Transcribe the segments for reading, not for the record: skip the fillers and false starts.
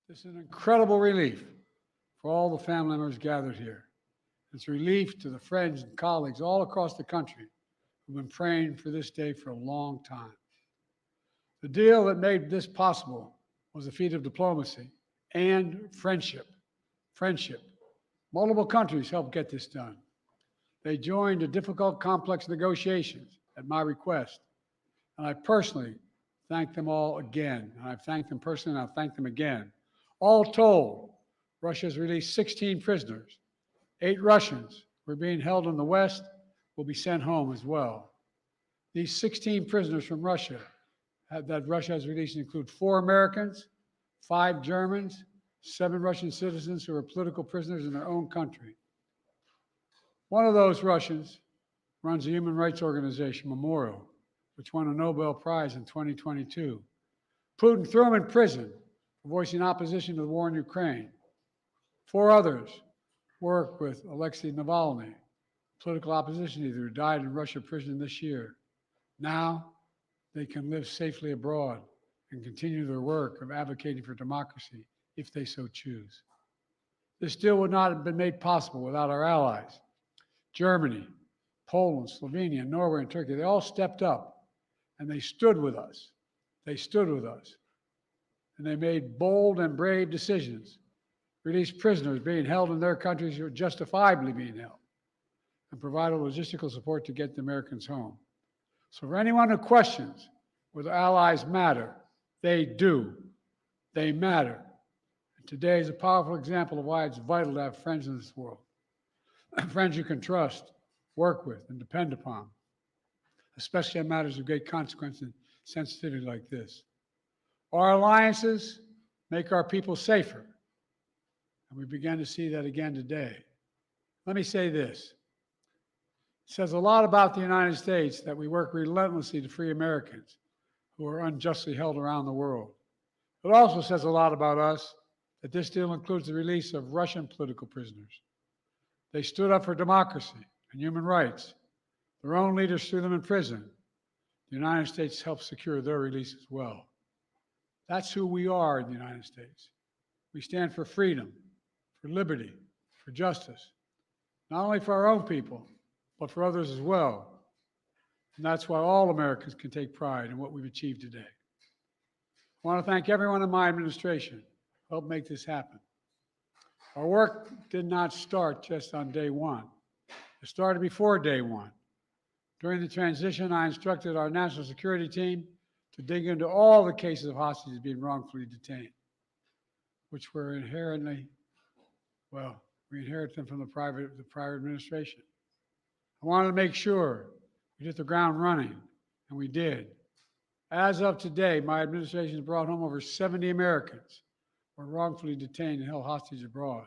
This is an incredible relief for all the family members gathered here. It's a relief to the friends and colleagues all across the country who've been praying for this day for a long time. The deal that made this possible was a feat of diplomacy and friendship. Friendship. Multiple countries helped get this done. They joined the difficult, complex negotiations at my request, and I personally thank them all again. And I've thanked them personally, and I'll thank them again. All told, Russia has released 16 prisoners. 8 Russians who are being held in the West will be sent home as well. These 16 prisoners from Russia that Russia has released include 4 Americans, 5 Germans, 7 Russian citizens who are political prisoners in their own country. One of those Russians runs a human rights organization, Memorial, which won a Nobel Prize in 2022. Putin threw him in prison for voicing opposition to the war in Ukraine. 4 others work with Alexei Navalny, political opposition leader who died in Russia prison this year. Now they can live safely abroad and continue their work of advocating for democracy if they so choose. This deal would not have been made possible without our allies. Germany, Poland, Slovenia, Norway, and Turkey, they all stepped up and they stood with us. They stood with us. And they made bold and brave decisions, released prisoners being held in their countries who are justifiably being held, and provided logistical support to get the Americans home. So for anyone who questions whether allies matter, they do. They matter. And today is a powerful example of why it's vital to have friends in this world. Friends you can trust, work with, and depend upon, especially on matters of great consequence and sensitivity like this. Our alliances make our people safer, and we began to see that again today. Let me say this. It says a lot about the United States that we work relentlessly to free Americans who are unjustly held around the world. It also says a lot about us that this deal includes the release of Russian political prisoners. They stood up for democracy and human rights. Their own leaders threw them in prison. The United States helped secure their release as well. That's who we are in the United States. We stand for freedom, for liberty, for justice, not only for our own people, but for others as well. And that's why all Americans can take pride in what we've achieved today. I want to thank everyone in my administration who helped make this happen. Our work did not start just on day one. It started before day one. During the transition, I instructed our national security team to dig into all the cases of hostages being wrongfully detained, which were inherently, well, we inherited them from the prior administration. I wanted to make sure we hit the ground running, and we did. As of today, my administration has brought home over 70 Americans who were wrongfully detained and held hostage abroad,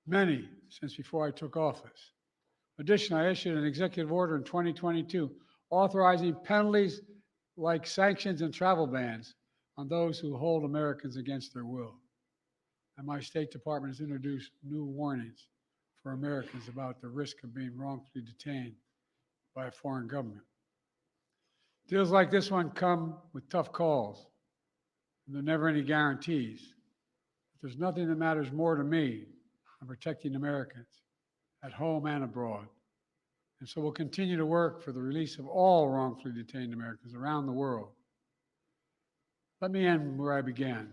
many since before I took office. Additionally, I issued an executive order in 2022 authorizing penalties like sanctions and travel bans on those who hold Americans against their will. And my State Department has introduced new warnings for Americans about the risk of being wrongfully detained by a foreign government. Deals like this one come with tough calls, and there are never any guarantees. But there's nothing that matters more to me than protecting Americans at home and abroad. And so we'll continue to work for the release of all wrongfully detained Americans around the world. Let me end where I began,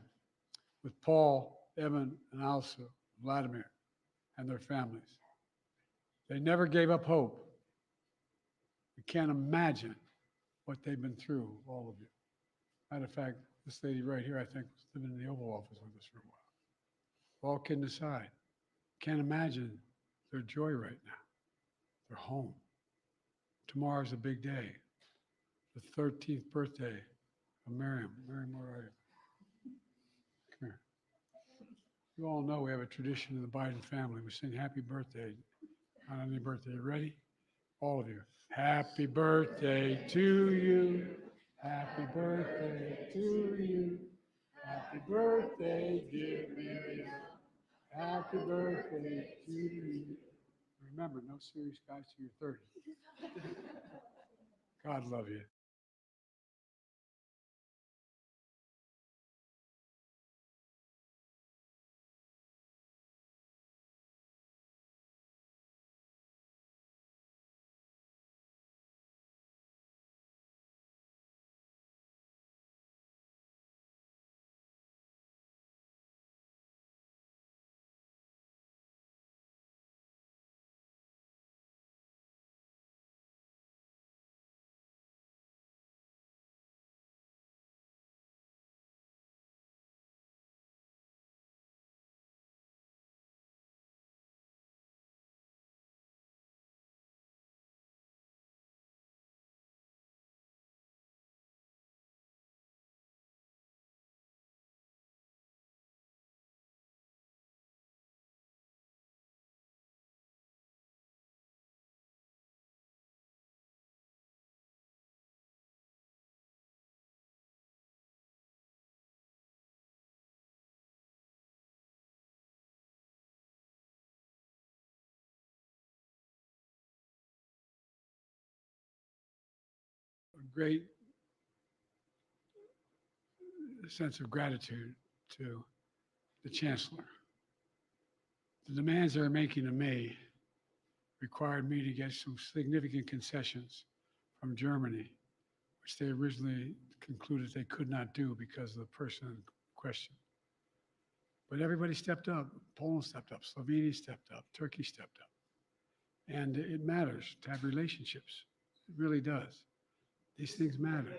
with Paul, Evan, and also Vladimir and their families. They never gave up hope. We can't imagine what they've been through, all of you. Matter of fact, this lady right here, I think, was living in the Oval Office with us for a while. All kidding aside, can't imagine their joy right now. They're home. Tomorrow's a big day, the 13th birthday of Miriam. Miriam, where are you? Come here. You all know we have a tradition in the Biden family. We sing happy birthday on any birthday. You ready? All of you. Happy birthday to you. Happy birthday to you. Happy birthday, dear Miriam. Happy birthday to you. Remember, no serious guys till you're 30. God love you. great sense of gratitude to the Chancellor. The demands they're making of me required me to get some significant concessions from Germany, which they originally concluded they could not do because of the person in question. But everybody stepped up. Poland stepped up, Slovenia stepped up, Turkey stepped up. And it matters to have relationships. It really does. These things matter.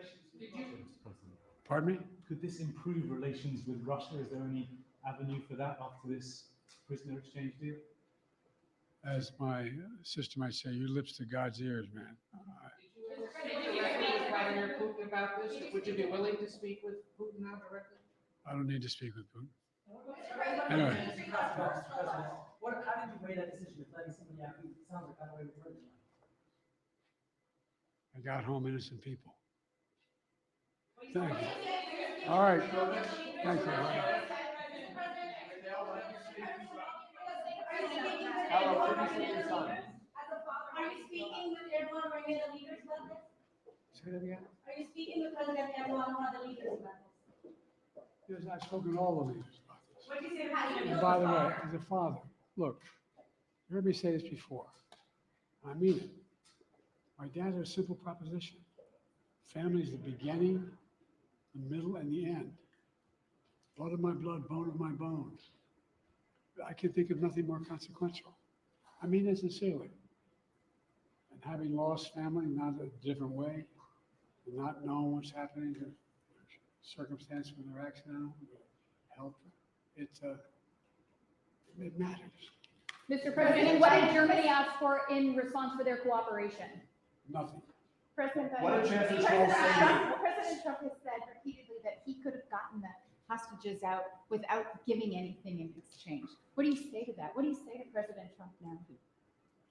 Pardon me? Could this improve relations with Russia? Is there any avenue for that after this prisoner exchange deal? As my sister might say, your lips to God's ears, man. Did you speak with Vladimir Putin about this? Would you be willing to speak with Putin now directly? I don't need to speak with Putin. Anyway. How did you weigh that decision of letting somebody out who sounds like got away with murder? I got home innocent people. Thank you. All right. Thank you. Are you speaking with everyone or any of the leaders about this? Say that again? Are you speaking with President Erdogan or one of the leaders about this? Yes, I've spoken to all the leaders about this. What did you say? And by the way, as a father, look, you heard me say this before. I mean it. My dad had a simple proposition. Family is the beginning, the middle, and the end. Blood of my blood, bone of my bones. I can think of nothing more consequential. I mean it sincerely. And having lost family, not a different way, and not knowing what's happening, the circumstance when they're accidental, health, it matters. Mr. President, what did Germany ask for in response for their cooperation? Nothing. President What did Chancellor President Scholz say? Trump has said repeatedly that he could have gotten the hostages out without giving anything in exchange. What do you say to that? What do you say to President Trump now,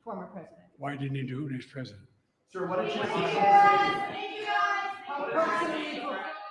former president? Why didn't he do it when he was president? Sir, what did Chancellor Thank you guys. Scholz say?